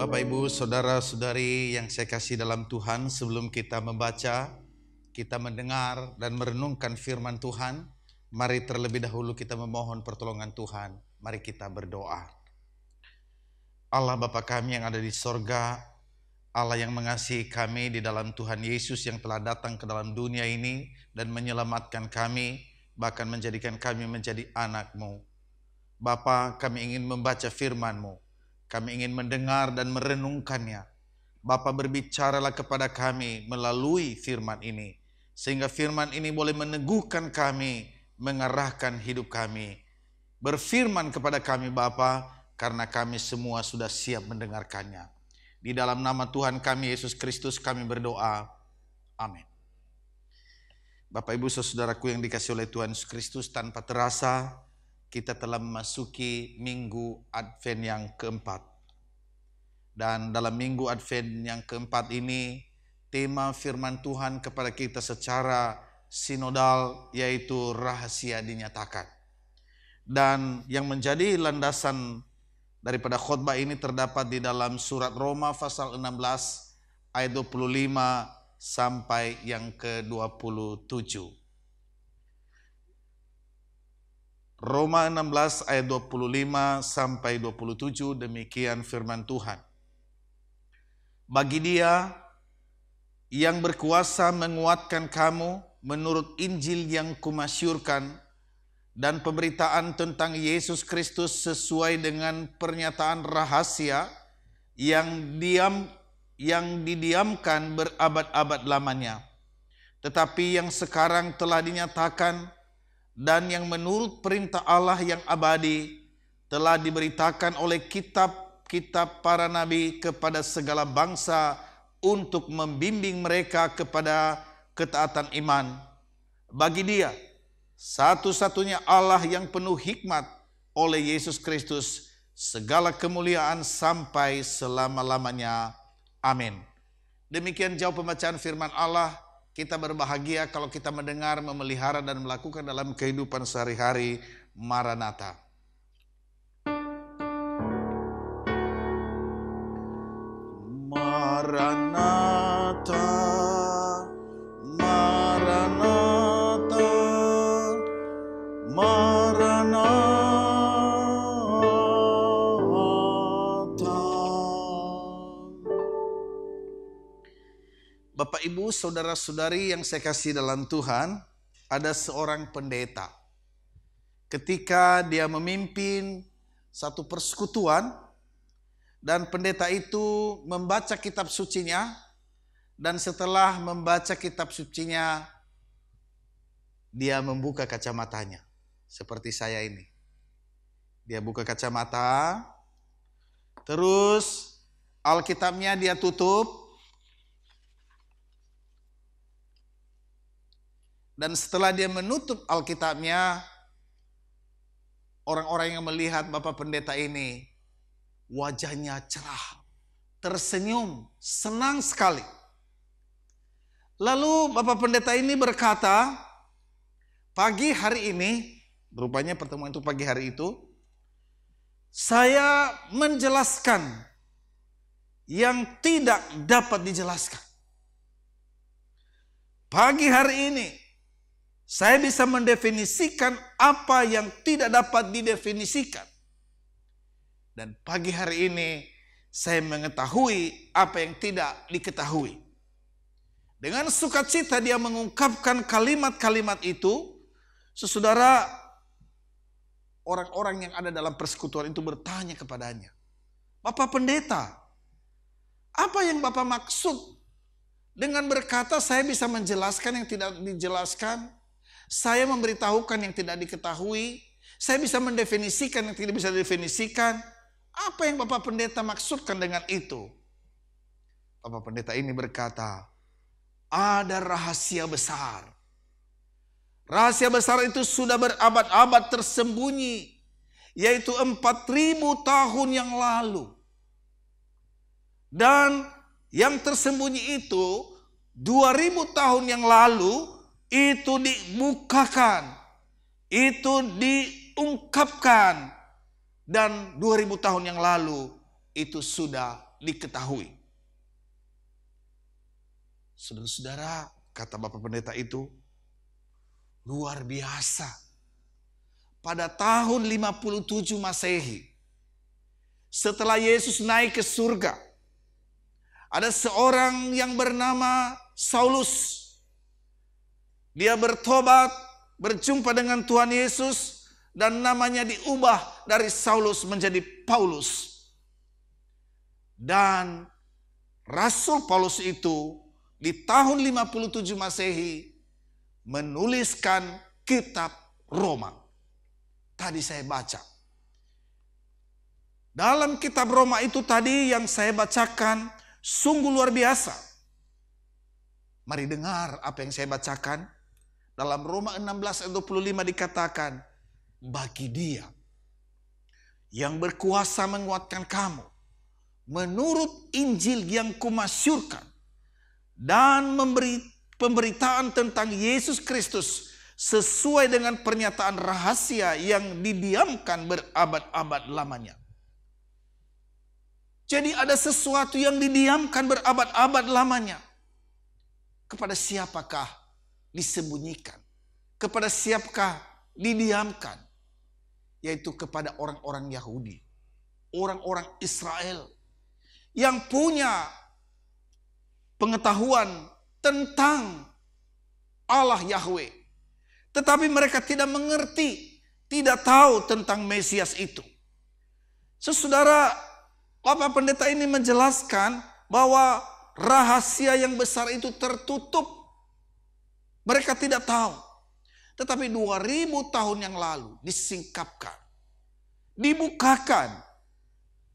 Bapak, Ibu, Saudara-saudari yang saya kasih dalam Tuhan, sebelum kita membaca, kita mendengar dan merenungkan firman Tuhan, mari terlebih dahulu kita memohon pertolongan Tuhan. Mari kita berdoa. Allah Bapa kami yang ada di sorga, Allah yang mengasihi kami di dalam Tuhan Yesus yang telah datang ke dalam dunia ini dan menyelamatkan kami, bahkan menjadikan kami menjadi anak-Mu. Bapa, kami ingin membaca firman-Mu. Kami ingin mendengar dan merenungkannya. Bapa, berbicaralah kepada kami melalui firman ini, sehingga firman ini boleh meneguhkan kami, mengarahkan hidup kami. Berfirman kepada kami Bapa, karena kami semua sudah siap mendengarkannya. Di dalam nama Tuhan kami Yesus Kristus kami berdoa. Amin. Bapak, Ibu, Saudaraku yang dikasihi oleh Tuhan Yesus Kristus, tanpa terasa kita telah memasuki minggu Advent yang keempat. Dan dalam minggu Advent yang keempat ini, tema firman Tuhan kepada kita secara sinodal yaitu rahasia dinyatakan. Dan yang menjadi landasan daripada khotbah ini terdapat di dalam surat Roma pasal 16 ayat 25 sampai yang ke-27. Roma 16 ayat 25 sampai 27, demikian firman Tuhan. Bagi Dia yang berkuasa menguatkan kamu menurut Injil yang kumasyurkan dan pemberitaan tentang Yesus Kristus sesuai dengan pernyataan rahasia yang didiamkan berabad-abad lamanya, tetapi yang sekarang telah dinyatakan dan yang menurut perintah Allah yang abadi telah diberitakan oleh kitab-kitab para nabi kepada segala bangsa untuk membimbing mereka kepada ketaatan iman. Bagi Dia satu-satunya Allah yang penuh hikmat, oleh Yesus Kristus segala kemuliaan sampai selama-lamanya. Amin. Demikian jauh pembacaan firman Allah. Kita berbahagia kalau kita mendengar, memelihara, dan melakukan dalam kehidupan sehari-hari. Maranatha. Maranatha, Maranatha, Maranatha. Bapak, Ibu, Saudara-saudari yang saya kasih dalam Tuhan, ada seorang pendeta. Ketika dia memimpin satu persekutuan, dan pendeta itu membaca kitab sucinya, dan setelah membaca kitab sucinya, dia membuka kacamatanya. Seperti saya ini. Dia buka kacamata, terus Alkitabnya dia tutup, dan setelah dia menutup Alkitabnya, orang-orang yang melihat Bapak pendeta ini, wajahnya cerah, tersenyum, senang sekali. Lalu Bapak pendeta ini berkata, pagi hari ini, rupanya pertemuan itu pagi hari itu, saya menjelaskan yang tidak dapat dijelaskan. Pagi hari ini, saya bisa mendefinisikan apa yang tidak dapat didefinisikan. Dan pagi hari ini saya mengetahui apa yang tidak diketahui. Dengan sukacita dia mengungkapkan kalimat-kalimat itu. Saudara, orang-orang yang ada dalam persekutuan itu bertanya kepadanya, Bapak pendeta, apa yang Bapak maksud dengan berkata saya bisa menjelaskan yang tidak dijelaskan? Saya memberitahukan yang tidak diketahui. Saya bisa mendefinisikan yang tidak bisa didefinisikan. Apa yang Bapak pendeta maksudkan dengan itu? Bapak pendeta ini berkata, ada rahasia besar. Rahasia besar itu sudah berabad-abad tersembunyi, yaitu 4.000 tahun yang lalu. Dan yang tersembunyi itu 2.000 tahun yang lalu itu dibukakan, itu diungkapkan, dan 2.000 tahun yang lalu itu sudah diketahui. Saudara-saudara, kata Bapak Pendeta itu, luar biasa. Pada tahun 57 Masehi, setelah Yesus naik ke surga, ada seorang yang bernama Saulus. Dia bertobat, berjumpa dengan Tuhan Yesus, dan namanya diubah dari Saulus menjadi Paulus. Dan Rasul Paulus itu di tahun 57 Masehi menuliskan kitab Roma. Tadi saya baca. Dalam kitab Roma itu tadi yang saya bacakan sungguh luar biasa. Mari dengar apa yang saya bacakan. Dalam Roma 16 ayat 25 dikatakan, bagi Dia yang berkuasa menguatkan kamu menurut Injil yang kumasyurkan dan memberi pemberitaan tentang Yesus Kristus sesuai dengan pernyataan rahasia yang didiamkan berabad-abad lamanya. Jadi ada sesuatu yang didiamkan berabad-abad lamanya. Kepada siapakah disembunyikan? Kepada siapakah didiamkan? Yaitu kepada orang-orang Yahudi, orang-orang Israel yang punya pengetahuan tentang Allah Yahweh. Tetapi mereka tidak mengerti, tidak tahu tentang Mesias itu. Saudara, Bapak Pendeta ini menjelaskan bahwa rahasia yang besar itu tertutup. Mereka tidak tahu. Tetapi 2000 tahun yang lalu disingkapkan, dibukakan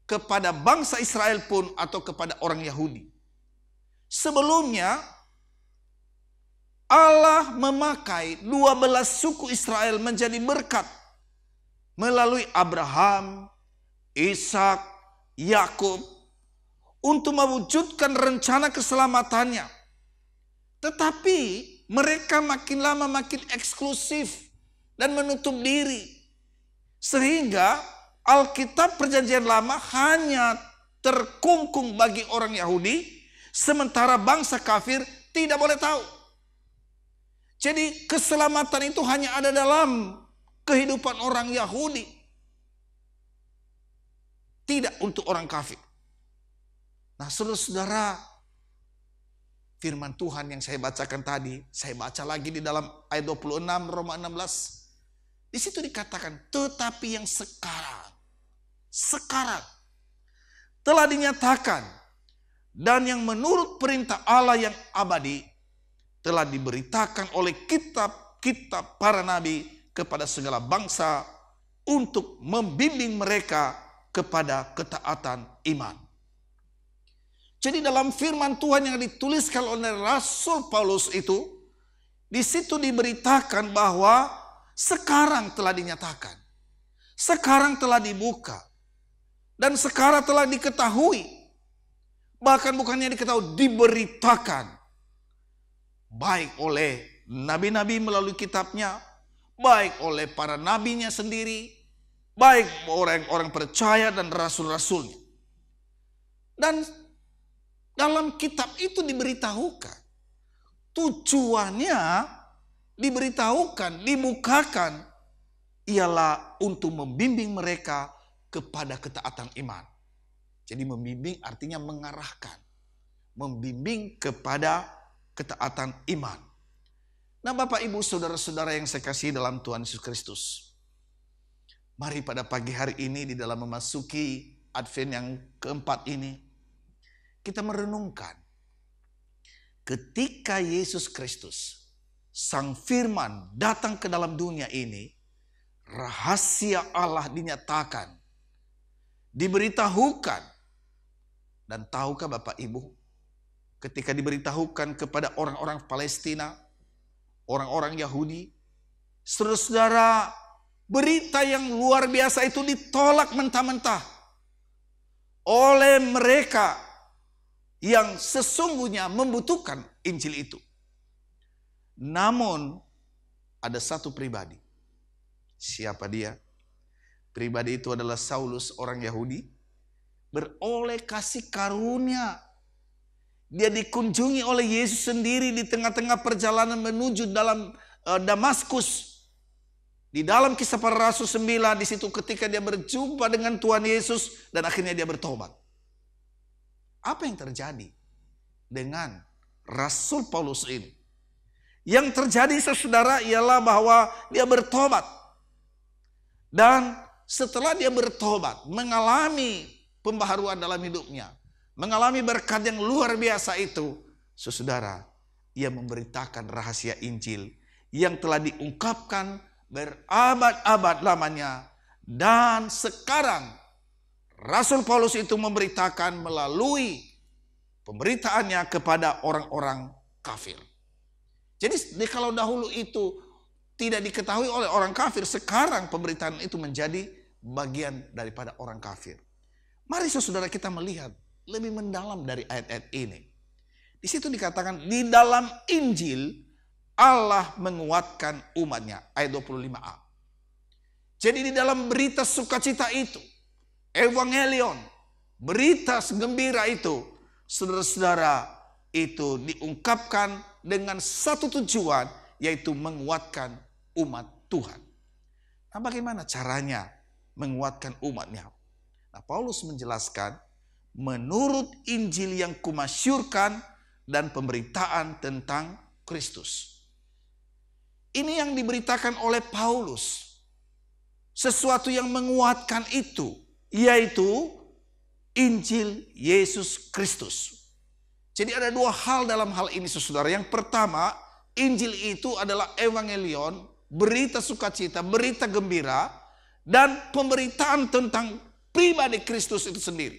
kepada bangsa Israel pun atau kepada orang Yahudi. Sebelumnya Allah memakai 12 suku Israel menjadi berkat melalui Abraham, Ishak, Yakub untuk mewujudkan rencana keselamatannya. Tetapi mereka makin lama makin eksklusif dan menutup diri. Sehingga Alkitab Perjanjian Lama hanya terkungkung bagi orang Yahudi, sementara bangsa kafir tidak boleh tahu. Jadi keselamatan itu hanya ada dalam kehidupan orang Yahudi. Tidak untuk orang kafir. Nah saudara-saudara, firman Tuhan yang saya bacakan tadi, saya baca lagi di dalam ayat 26 Roma 16. Di situ dikatakan, tetapi yang sekarang telah dinyatakan dan yang menurut perintah Allah yang abadi telah diberitakan oleh kitab-kitab para nabi kepada segala bangsa untuk membimbing mereka kepada ketaatan iman. Jadi dalam firman Tuhan yang dituliskan oleh Rasul Paulus itu, di situ diberitakan bahwa sekarang telah dinyatakan, sekarang telah dibuka, dan sekarang telah diketahui. Bahkan bukannya diketahui, diberitakan. Baik oleh nabi-nabi melalui kitabnya, baik oleh para nabinya sendiri, baik orang-orang percaya dan rasul-rasulnya. Dan dalam kitab itu diberitahukan, tujuannya diberitahukan, dibukakan, ialah untuk membimbing mereka kepada ketaatan iman. Jadi membimbing artinya mengarahkan, membimbing kepada ketaatan iman. Nah Bapak Ibu Saudara-saudara yang saya kasih dalam Tuhan Yesus Kristus, mari pada pagi hari ini di dalam memasuki Advent yang keempat ini, kita merenungkan ketika Yesus Kristus, Sang Firman datang ke dalam dunia ini, rahasia Allah dinyatakan, diberitahukan. Dan tahukah Bapak Ibu, ketika diberitahukan kepada orang-orang Palestina, orang-orang Yahudi, saudara-saudara, berita yang luar biasa itu ditolak mentah-mentah oleh mereka yang sesungguhnya membutuhkan Injil itu. Namun ada satu pribadi. Siapa dia? Pribadi itu adalah Saulus, orang Yahudi. beroleh kasih karunia. Dia dikunjungi oleh Yesus sendiri di tengah-tengah perjalanan menuju dalam Damaskus. Di dalam Kisah Para Rasul 9, di situ ketika dia berjumpa dengan Tuhan Yesus dan akhirnya dia bertobat. Apa yang terjadi dengan Rasul Paulus ini? Yang terjadi saudara ialah bahwa dia bertobat. Dan setelah dia bertobat, mengalami pembaharuan dalam hidupnya, mengalami berkat yang luar biasa itu, saudara, ia memberitakan rahasia Injil yang telah diungkapkan berabad-abad lamanya. Dan sekarang Rasul Paulus itu memberitakan melalui pemberitaannya kepada orang-orang kafir. Jadi kalau dahulu itu tidak diketahui oleh orang kafir, sekarang pemberitaan itu menjadi bagian daripada orang kafir. Mari saudara kita melihat lebih mendalam dari ayat-ayat ini. Di situ dikatakan di dalam Injil Allah menguatkan umatnya. Ayat 25a. Jadi di dalam berita sukacita itu, Evangelion, berita gembira itu, saudara-saudara, itu diungkapkan dengan satu tujuan, yaitu menguatkan umat Tuhan. Nah, bagaimana caranya menguatkan umatnya? Nah, Paulus menjelaskan, menurut Injil yang kumasyurkan dan pemberitaan tentang Kristus. Ini yang diberitakan oleh Paulus. Sesuatu yang menguatkan itu, yaitu Injil Yesus Kristus. Jadi ada dua hal dalam hal ini saudara. Yang pertama, Injil itu adalah Evangelion, berita sukacita, berita gembira, dan pemberitaan tentang pribadi Kristus itu sendiri.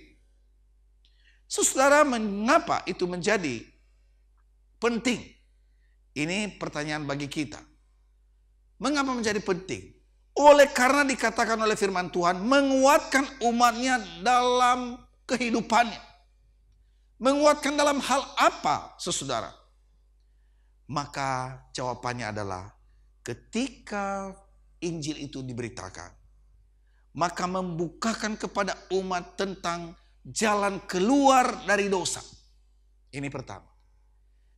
Saudara, mengapa itu menjadi penting? Ini pertanyaan bagi kita. Mengapa menjadi penting? Oleh karena dikatakan oleh firman Tuhan, menguatkan umatnya dalam kehidupannya. Menguatkan dalam hal apa, saudara? Maka jawabannya adalah ketika Injil itu diberitakan, maka membukakan kepada umat tentang jalan keluar dari dosa. Ini pertama.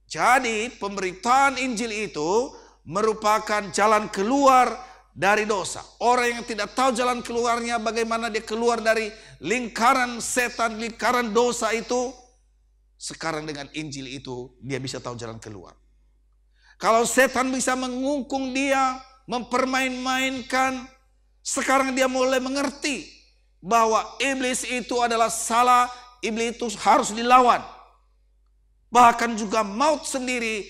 Jadi pemberitaan Injil itu merupakan jalan keluar dari dosa. Orang yang tidak tahu jalan keluarnya, bagaimana dia keluar dari lingkaran setan, lingkaran dosa itu, sekarang dengan Injil itu dia bisa tahu jalan keluar. Kalau setan bisa mengungkung dia, mempermain-mainkan, sekarang dia mulai mengerti bahwa iblis itu adalah salah, iblis itu harus dilawan. Bahkan juga maut sendiri,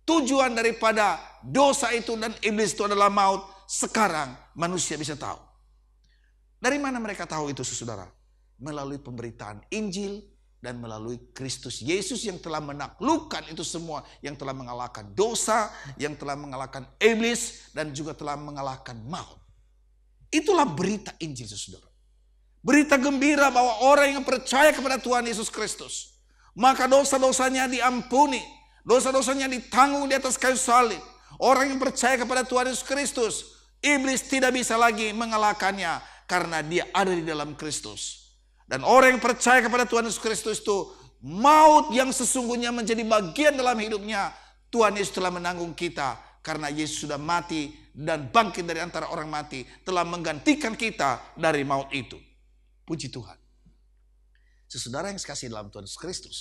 tujuan daripada dosa itu dan iblis itu adalah maut. Sekarang manusia bisa tahu. Dari mana mereka tahu itu, saudara? Melalui pemberitaan Injil dan melalui Kristus Yesus yang telah menaklukkan itu semua, yang telah mengalahkan dosa, yang telah mengalahkan iblis, dan juga telah mengalahkan maut. Itulah berita Injil, saudara. Berita gembira bahwa orang yang percaya kepada Tuhan Yesus Kristus, maka dosa-dosanya diampuni, dosa-dosanya ditanggung di atas kayu salib. Orang yang percaya kepada Tuhan Yesus Kristus, iblis tidak bisa lagi mengalahkannya karena dia ada di dalam Kristus. Dan orang yang percaya kepada Tuhan Yesus Kristus itu, maut yang sesungguhnya menjadi bagian dalam hidupnya, Tuhan Yesus telah menanggung kita. Karena Yesus sudah mati dan bangkit dari antara orang mati, telah menggantikan kita dari maut itu. Puji Tuhan. Saudara yang sekasih dalam Tuhan Yesus Kristus,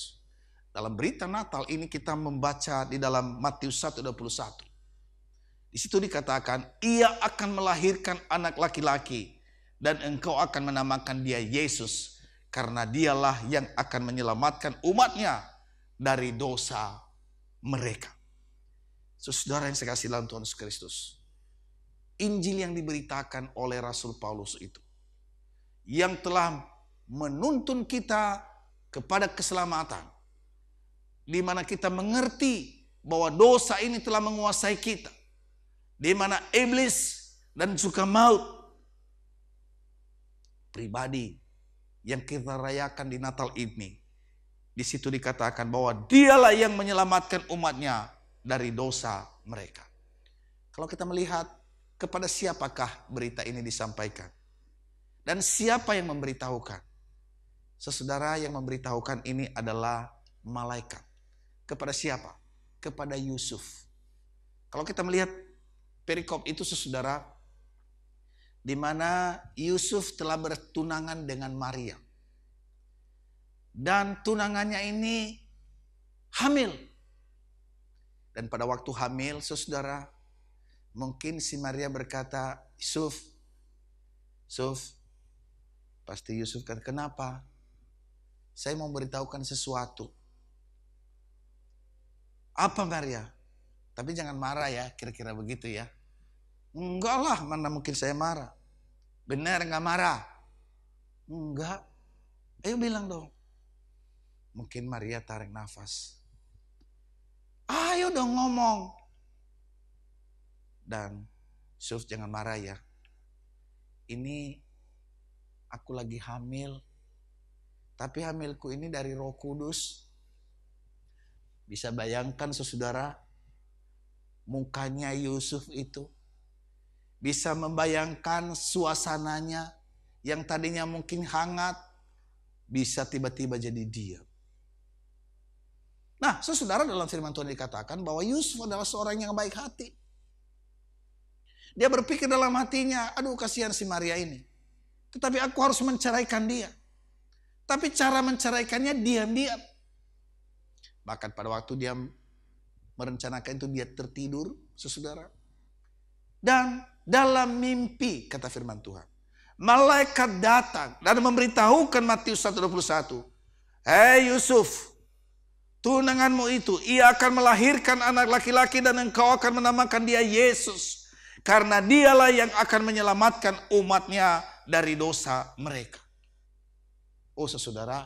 dalam berita Natal ini kita membaca di dalam Matius 1:21. Di situ dikatakan, ia akan melahirkan anak laki-laki dan engkau akan menamakan dia Yesus, karena dialah yang akan menyelamatkan umatnya dari dosa mereka. Saudara yang sekasih dalam Tuhan Yesus Kristus, Injil yang diberitakan oleh Rasul Paulus itu, yang telah menuntun kita kepada keselamatan, di mana kita mengerti bahwa dosa ini telah menguasai kita, di mana iblis dan juga maut, pribadi yang kita rayakan di Natal ini, di situ dikatakan bahwa dialah yang menyelamatkan umatnya dari dosa mereka. Kalau kita melihat kepada siapakah berita ini disampaikan dan siapa yang memberitahukan, Saudara, yang memberitahukan ini adalah malaikat. Kepada siapa? Kepada Yusuf. Kalau kita melihat perikop itu, saudara, di mana Yusuf telah bertunangan dengan Maria. Dan tunangannya ini hamil. Dan pada waktu hamil, saudara, mungkin si Maria berkata, Yusuf, pasti Yusuf kan, kenapa? Saya mau beritahukan sesuatu. Apa Maria? Tapi jangan marah ya, kira-kira begitu ya. Enggak lah, mana mungkin saya marah. Benar enggak marah? Enggak. Ayo bilang dong. Mungkin Maria tarik nafas. Ayo dong ngomong. Dan Yusuf, jangan marah ya. Ini aku lagi hamil. Tapi hamilku ini dari Roh Kudus. Bisa bayangkan saudara, mukanya Yusuf itu. Bisa membayangkan suasananya yang tadinya mungkin hangat, bisa tiba-tiba jadi diam. Nah, saudara, dalam firman Tuhan dikatakan bahwa Yusuf adalah seorang yang baik hati. Dia berpikir dalam hatinya, aduh kasihan si Maria ini. Tetapi aku harus menceraikan dia. Tapi cara menceraikannya diam-diam. Bahkan pada waktu dia merencanakan itu, dia tertidur, saudara. Dan dalam mimpi, kata firman Tuhan, malaikat datang dan memberitahukan Matius 1:21. Hei Yusuf, tunanganmu itu, ia akan melahirkan anak laki-laki dan engkau akan menamakan dia Yesus. Karena dialah yang akan menyelamatkan umatnya dari dosa mereka. Oh saudara,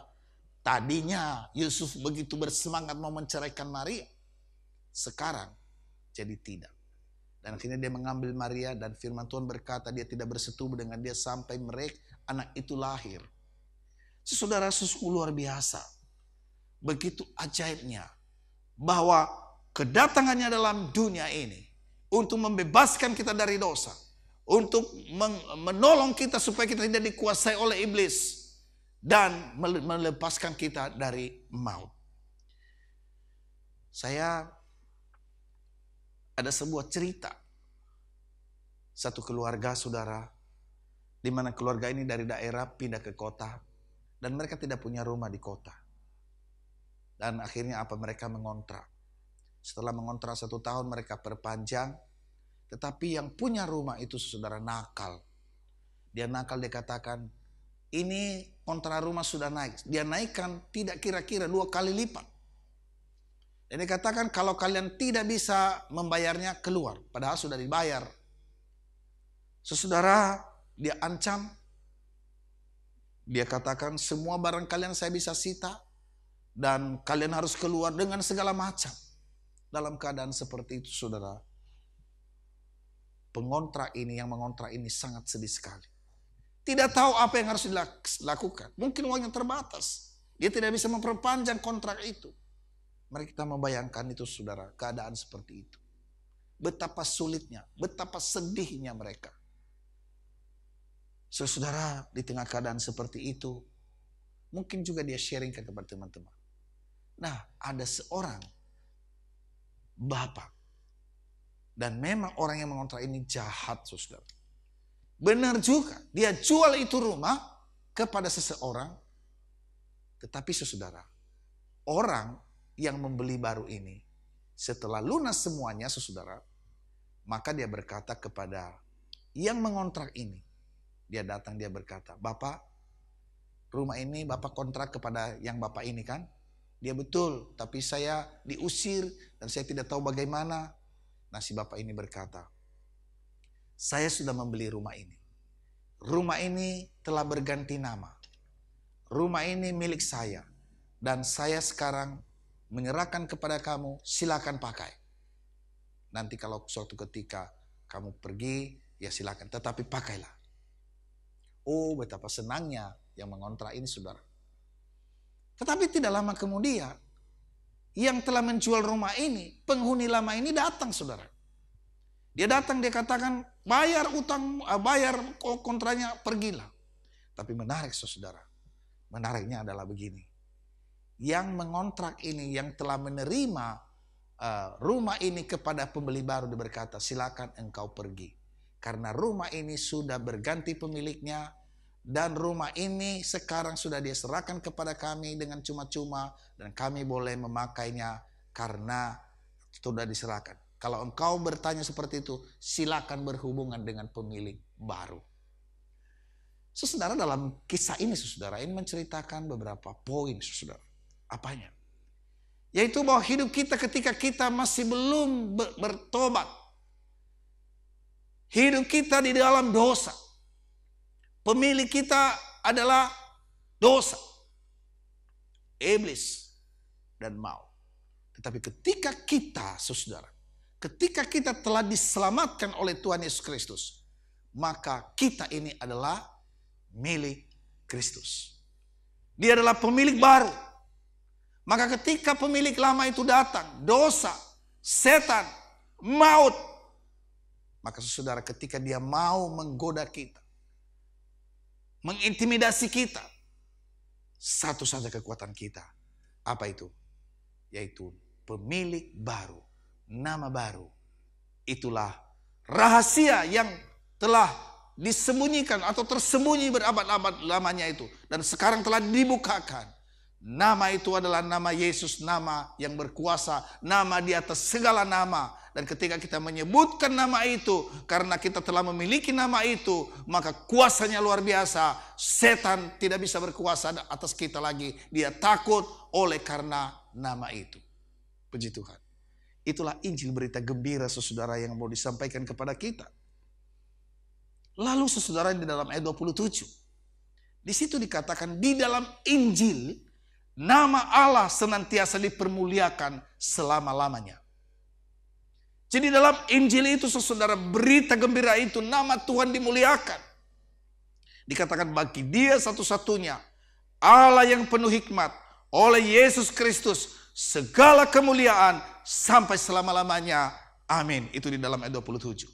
tadinya Yusuf begitu bersemangat mau menceraikan Maria. Sekarang jadi tidak. Dan akhirnya dia mengambil Maria dan firman Tuhan berkata dia tidak bersetubuh dengan dia sampai mereka anak itu lahir. Saudara, sungguh luar biasa. Begitu ajaibnya bahwa kedatangannya dalam dunia ini untuk membebaskan kita dari dosa, untuk menolong kita supaya kita tidak dikuasai oleh iblis dan melepaskan kita dari maut. Saya ada sebuah cerita, satu keluarga saudara, di mana keluarga ini dari daerah pindah ke kota dan mereka tidak punya rumah di kota. Dan akhirnya mereka mengontrak. Setelah mengontrak 1 tahun mereka perpanjang, tetapi yang punya rumah itu saudara nakal. Dia nakal, dia katakan, ini kontrak rumah sudah naik. Dia naikkan tidak kira-kira 2 kali lipat. Dan dia katakan kalau kalian tidak bisa membayarnya, keluar. Padahal sudah dibayar. Saudara, dia ancam. Dia katakan semua barang kalian saya bisa sita. Dan kalian harus keluar dengan segala macam. Dalam keadaan seperti itu saudara, pengontrak ini, yang mengontrak ini sangat sedih sekali. Tidak tahu apa yang harus dilakukan. Mungkin uangnya terbatas. Dia tidak bisa memperpanjang kontrak itu. Mari kita membayangkan itu saudara, keadaan seperti itu. Betapa sulitnya, betapa sedihnya mereka. Saudara, di tengah keadaan seperti itu, mungkin juga dia sharingkan kepada teman-teman. Nah, ada seorang bapak. Dan memang orang yang mengontrak ini jahat saudara. Benar juga, dia jual itu rumah kepada seseorang. Tetapi saudara, orang yang membeli baru ini, setelah lunas semuanya saudara, maka dia berkata kepada yang mengontrak ini. Dia datang, dia berkata, Bapak, rumah ini Bapak kontrak kepada yang Bapak ini kan? Dia betul, tapi saya diusir dan saya tidak tahu bagaimana. Nah si Bapak ini berkata, saya sudah membeli rumah ini. Rumah ini telah berganti nama. Rumah ini milik saya. Dan saya sekarang menyerahkan kepada kamu, silakan pakai. Nanti kalau suatu ketika kamu pergi, ya silakan. Tetapi pakailah. Oh betapa senangnya yang mengontrak ini saudara. Tetapi tidak lama kemudian, yang telah menjual rumah ini, penghuni lama ini datang saudara. Dia datang, dia katakan, bayar utang, bayar kontraknya, pergilah. Tapi menarik saudara. menariknya adalah begini. Yang mengontrak ini, yang telah menerima rumah ini kepada pembeli baru, dia berkata, silakan engkau pergi. Karena rumah ini sudah berganti pemiliknya, dan rumah ini sekarang sudah dia serahkan kepada kami dengan cuma-cuma, dan kami boleh memakainya karena sudah diserahkan. Kalau engkau bertanya seperti itu, silakan berhubungan dengan pemilik baru. Saudara, dalam kisah ini saudara, ini menceritakan beberapa poin saudara. Apanya? Yaitu bahwa hidup kita ketika kita masih belum bertobat. Hidup kita di dalam dosa. Pemilik kita adalah dosa, iblis, dan maut. Tetapi ketika kita, saudara, ketika kita telah diselamatkan oleh Tuhan Yesus Kristus, maka kita ini adalah milik Kristus. Dia adalah pemilik baru. Maka ketika pemilik lama itu datang, dosa, setan, maut, maka saudara, ketika dia mau menggoda kita, mengintimidasi kita, satu saja kekuatan kita. Apa itu? Yaitu pemilik baru, nama baru. Itulah rahasia yang telah disembunyikan atau tersembunyi berabad-abad lamanya itu, dan sekarang telah dibukakan. Nama itu adalah nama Yesus, nama yang berkuasa, nama di atas segala nama. Dan ketika kita menyebutkan nama itu, karena kita telah memiliki nama itu, maka kuasanya luar biasa. Setan tidak bisa berkuasa atas kita lagi. Dia takut oleh karena nama itu. Puji Tuhan. Itulah Injil, berita gembira saudara yang mau disampaikan kepada kita. Lalu saudara, di dalam ayat 27, di situ dikatakan di dalam Injil, nama Allah senantiasa dipermuliakan selama-lamanya. Jadi dalam Injil itu saudara, berita gembira itu, nama Tuhan dimuliakan. Dikatakan bagi dia satu-satunya Allah yang penuh hikmat, oleh Yesus Kristus segala kemuliaan sampai selama-lamanya. Amin. Itu di dalam ayat 27.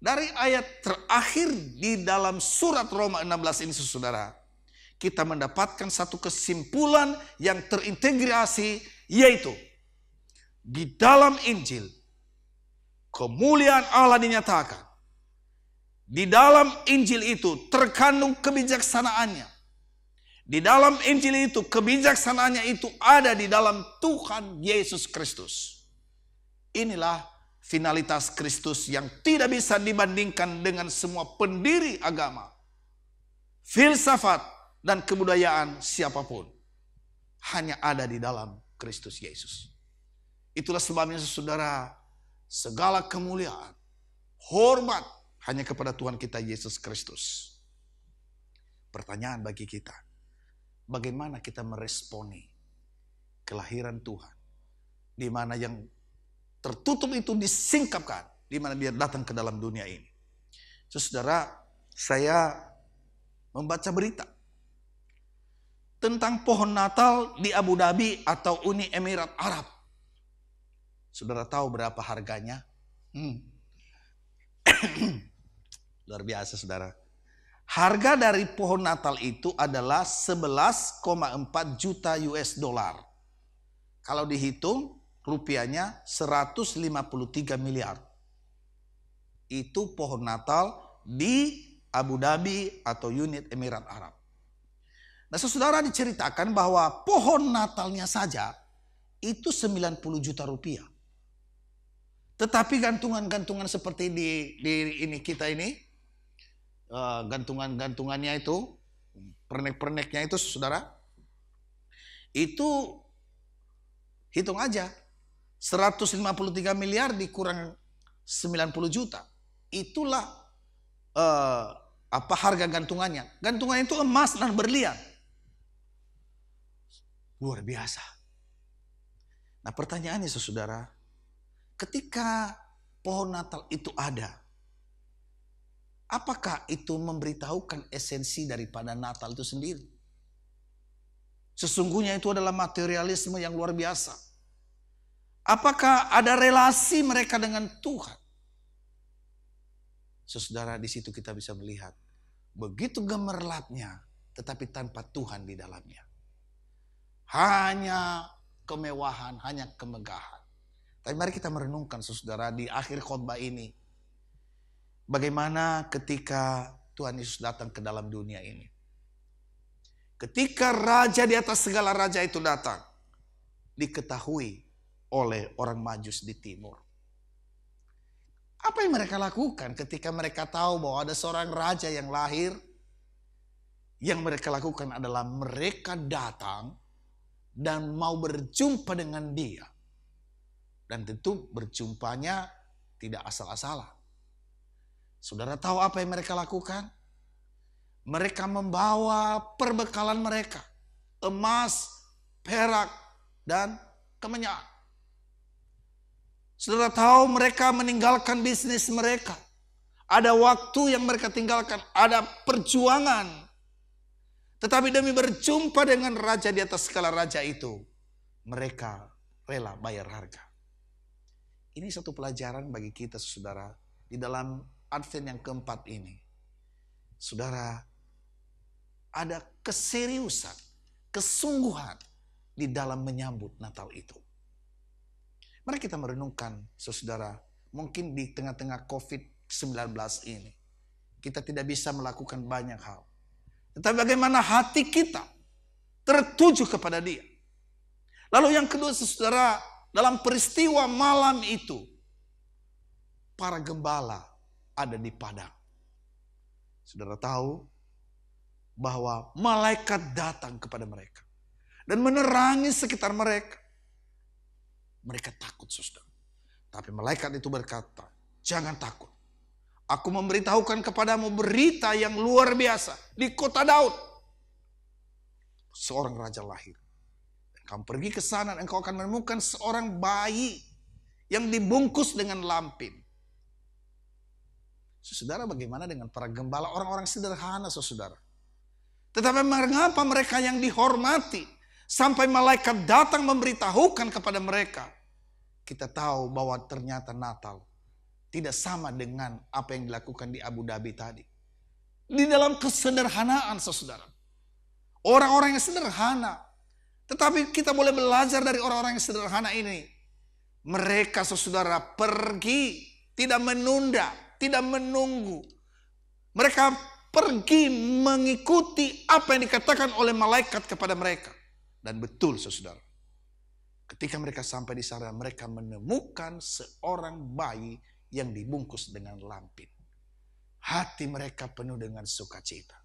Dari ayat terakhir di dalam surat Roma 16 ini saudara, kita mendapatkan satu kesimpulan yang terintegrasi, yaitu di dalam Injil kemuliaan Allah dinyatakan. Di dalam Injil itu terkandung kebijaksanaannya. Di dalam Injil itu kebijaksanaannya itu ada di dalam Tuhan Yesus Kristus. Inilah finalitas Kristus yang tidak bisa dibandingkan dengan semua pendiri agama, filsafat, dan kebudayaan siapapun. Hanya ada di dalam Kristus Yesus. Itulah sebabnya saudara, segala kemuliaan, hormat hanya kepada Tuhan kita Yesus Kristus. Pertanyaan bagi kita, bagaimana kita meresponi kelahiran Tuhan, di mana yang tertutup itu disingkapkan, di mana dia datang ke dalam dunia ini. Saudara, saya membaca berita tentang pohon Natal di Abu Dhabi atau Uni Emirat Arab. Saudara tahu berapa harganya? Luar biasa saudara. Harga dari pohon Natal itu adalah 11,4 juta US dollar. Kalau dihitung rupiahnya 153 miliar. Itu pohon Natal di Abu Dhabi atau Uni Emirat Arab. Nah saudara, diceritakan bahwa pohon Natalnya saja itu 90 juta rupiah. Tetapi gantungan-gantungan seperti di ini kita ini, gantungan-gantungannya itu, pernek-perneknya itu saudara, itu hitung aja 153 miliar dikurang 90 juta. Itulah harga gantungannya. Gantungannya itu emas dan berlian. Luar biasa. Nah pertanyaannya saudara, ketika pohon Natal itu ada, apakah itu memberitahukan esensi daripada Natal itu sendiri? Sesungguhnya itu adalah materialisme yang luar biasa. Apakah ada relasi mereka dengan Tuhan? Saudara, di situ kita bisa melihat begitu gemerlapnya tetapi tanpa Tuhan di dalamnya. Hanya kemewahan, hanya kemegahan. Tapi mari kita merenungkan saudara di akhir khotbah ini. Bagaimana ketika Tuhan Yesus datang ke dalam dunia ini. Ketika raja di atas segala raja itu datang, diketahui oleh orang Majus di timur. Apa yang mereka lakukan ketika mereka tahu bahwa ada seorang raja yang lahir? Yang mereka lakukan adalah mereka datang dan mau berjumpa dengan dia. Dan tentu berjumpanya tidak asal-asalan. Saudara tahu apa yang mereka lakukan? Mereka membawa perbekalan mereka. Emas, perak, dan kemenyan. Saudara tahu mereka meninggalkan bisnis mereka. Ada waktu yang mereka tinggalkan. Ada perjuangan. Tetapi demi berjumpa dengan raja di atas segala raja itu, mereka rela bayar harga. Ini satu pelajaran bagi kita saudara. Di dalam Advent yang keempat ini. Saudara, ada keseriusan, kesungguhan di dalam menyambut Natal itu. Mari kita merenungkan, saudara, mungkin di tengah-tengah COVID-19 ini, kita tidak bisa melakukan banyak hal. Tetapi bagaimana hati kita tertuju kepada dia. Lalu yang kedua, saudara, dalam peristiwa malam itu, para gembala ada di padang. Saudara tahu bahwa malaikat datang kepada mereka dan menerangi sekitar mereka. Mereka takut, saudara. Tapi malaikat itu berkata, jangan takut. Aku memberitahukan kepadamu berita yang luar biasa. Di kota Daud, seorang raja lahir. Dan kamu pergi ke sana dan engkau akan menemukan seorang bayi yang dibungkus dengan lampin. Saudara, bagaimana dengan para gembala, orang-orang sederhana, saudara? Tetapi mengapa mereka yang dihormati, sampai malaikat datang memberitahukan kepada mereka. Kita tahu bahwa ternyata Natal tidak sama dengan apa yang dilakukan di Abu Dhabi tadi. Di dalam kesederhanaan, saudara. Orang-orang yang sederhana. Tetapi kita boleh belajar dari orang-orang yang sederhana ini. Mereka, saudara, pergi. Tidak menunda, tidak menunggu. Mereka pergi mengikuti apa yang dikatakan oleh malaikat kepada mereka. Dan betul, saudara. Ketika mereka sampai di sana, mereka menemukan seorang bayi yang dibungkus dengan lampin. Hati mereka penuh dengan sukacita.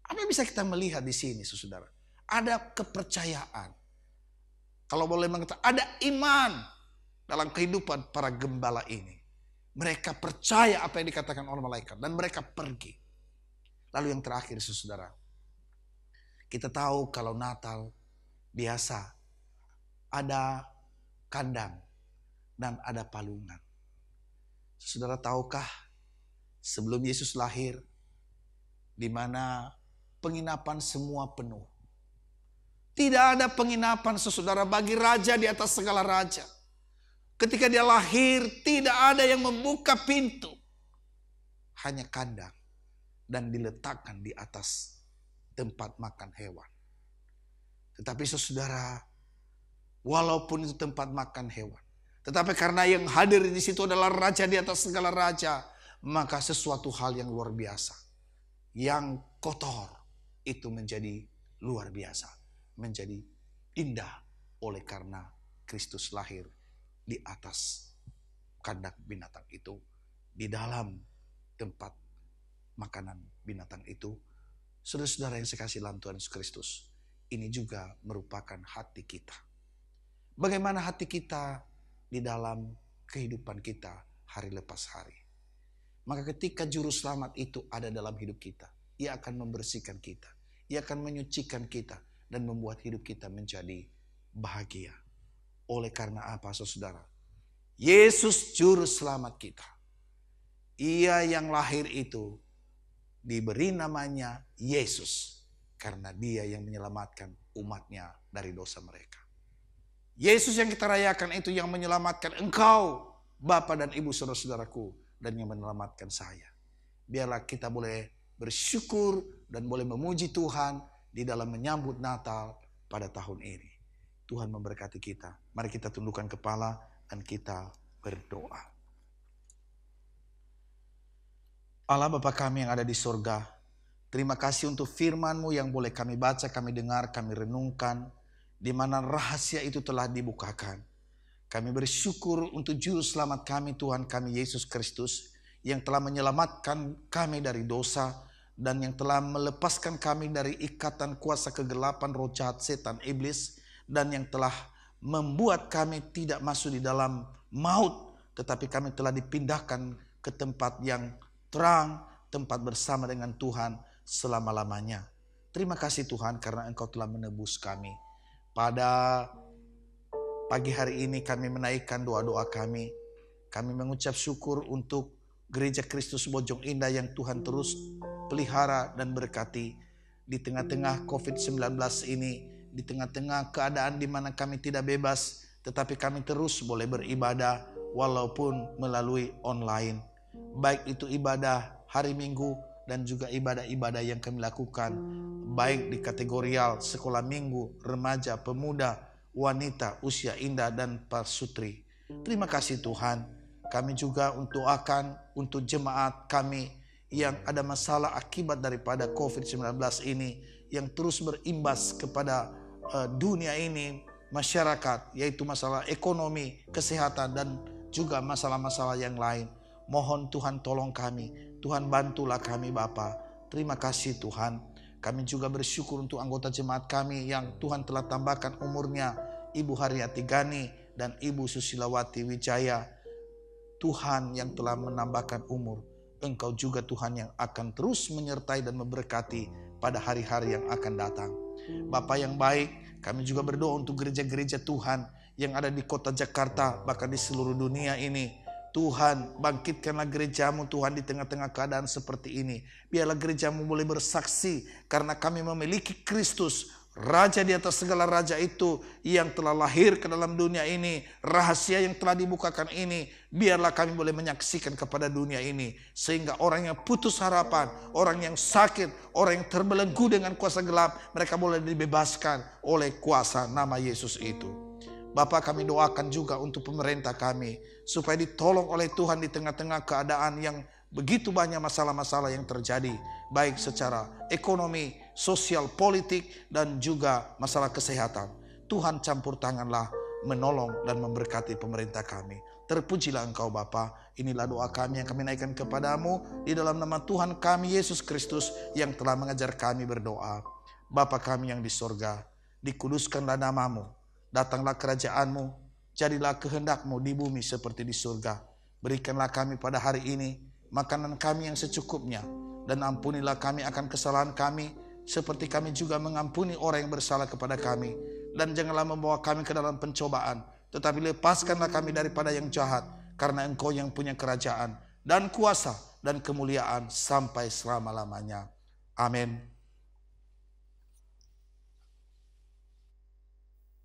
Apa yang bisa kita melihat di sini, saudara? Ada kepercayaan. Kalau boleh mengatakan, ada iman dalam kehidupan para gembala ini. Mereka percaya apa yang dikatakan oleh malaikat dan mereka pergi. Lalu yang terakhir, saudara, kita tahu kalau Natal biasa ada kandang dan ada palungan. Saudara tahukah sebelum Yesus lahir, di mana penginapan semua penuh. Tidak ada penginapan, saudara, bagi raja di atas segala raja. Ketika dia lahir, tidak ada yang membuka pintu. Hanya kandang dan diletakkan di atas tempat makan hewan. Tetapi saudara, walaupun itu tempat makan hewan, tetapi karena yang hadir di situ adalah raja di atas segala raja, maka sesuatu hal yang luar biasa, yang kotor, itu menjadi luar biasa, menjadi indah oleh karena Kristus lahir di atas kandang binatang itu, di dalam tempat makanan binatang itu. Saudara-saudara yang saya kasih dalam Tuhan Yesus Kristus, ini juga merupakan hati kita. Bagaimana hati kita di dalam kehidupan kita hari lepas hari. Maka ketika juru selamat itu ada dalam hidup kita, ia akan membersihkan kita, ia akan menyucikan kita dan membuat hidup kita menjadi bahagia. Oleh karena apa, saudara? Yesus juru selamat kita. Ia yang lahir itu diberi namanya Yesus karena dia yang menyelamatkan umatnya dari dosa mereka. Yesus yang kita rayakan itu yang menyelamatkan engkau, Bapak dan Ibu saudara-saudaraku, dan yang menyelamatkan saya. Biarlah kita boleh bersyukur dan boleh memuji Tuhan di dalam menyambut Natal pada tahun ini. Tuhan memberkati kita. Mari kita tundukkan kepala dan kita berdoa. Allah Bapa kami yang ada di surga, terima kasih untuk firman-Mu yang boleh kami baca, kami dengar, kami renungkan, di mana rahasia itu telah dibukakan. Kami bersyukur untuk juru selamat kami, Tuhan kami Yesus Kristus, yang telah menyelamatkan kami dari dosa, dan yang telah melepaskan kami dari ikatan kuasa kegelapan roh jahat setan iblis, dan yang telah membuat kami tidak masuk di dalam maut, tetapi kami telah dipindahkan ke tempat yang terang, tempat bersama dengan Tuhan selama-lamanya. Terima kasih Tuhan karena Engkau telah menebus kami. Pada pagi hari ini kami menaikkan doa-doa kami. Kami mengucap syukur untuk Gereja Kristus Bojong Indah yang Tuhan terus pelihara dan berkati. Di tengah-tengah COVID-19 ini, di tengah-tengah keadaan di mana kami tidak bebas, tetapi kami terus boleh beribadah walaupun melalui online. Baik itu ibadah hari Minggu dan juga ibadah-ibadah yang kami lakukan, baik di kategorial sekolah minggu, remaja, pemuda, wanita, usia indah, dan pasutri. Terima kasih Tuhan. Kami juga untuk jemaat kami yang ada masalah akibat daripada COVID-19 ini, yang terus berimbas kepada dunia ini, masyarakat, yaitu masalah ekonomi, kesehatan, dan juga masalah-masalah yang lain. Mohon Tuhan tolong kami, Tuhan bantulah kami Bapa. Terima kasih Tuhan. Kami juga bersyukur untuk anggota jemaat kami yang Tuhan telah tambahkan umurnya, Ibu Haryati Gani dan Ibu Susilawati Wijaya. Tuhan yang telah menambahkan umur, Engkau juga Tuhan yang akan terus menyertai dan memberkati pada hari-hari yang akan datang. Bapa yang baik, kami juga berdoa untuk gereja-gereja Tuhan yang ada di kota Jakarta, bahkan di seluruh dunia ini. Tuhan, bangkitkanlah gerejamu Tuhan di tengah-tengah keadaan seperti ini. Biarlah gerejamu boleh bersaksi karena kami memiliki Kristus, Raja di atas segala raja itu yang telah lahir ke dalam dunia ini. Rahasia yang telah dibukakan ini, biarlah kami boleh menyaksikan kepada dunia ini. Sehingga orang yang putus harapan, orang yang sakit, orang yang terbelenggu dengan kuasa gelap, mereka boleh dibebaskan oleh kuasa nama Yesus itu. Bapak, kami doakan juga untuk pemerintah kami, supaya ditolong oleh Tuhan di tengah-tengah keadaan yang begitu banyak masalah-masalah yang terjadi, baik secara ekonomi, sosial, politik, dan juga masalah kesehatan. Tuhan campur tanganlah, menolong dan memberkati pemerintah kami. Terpujilah Engkau Bapa. Inilah doa kami yang kami naikkan kepadamu di dalam nama Tuhan kami Yesus Kristus yang telah mengajar kami berdoa. Bapa kami yang di sorga, dikuduskanlah namamu, datanglah kerajaanmu, jadilah kehendakmu di bumi seperti di surga. Berikanlah kami pada hari ini makanan kami yang secukupnya, dan ampunilah kami akan kesalahan kami, seperti kami juga mengampuni orang yang bersalah kepada kami. Dan janganlah membawa kami ke dalam pencobaan, tetapi lepaskanlah kami daripada yang jahat, karena Engkau yang punya kerajaan dan kuasa dan kemuliaan sampai selama-lamanya. Amin.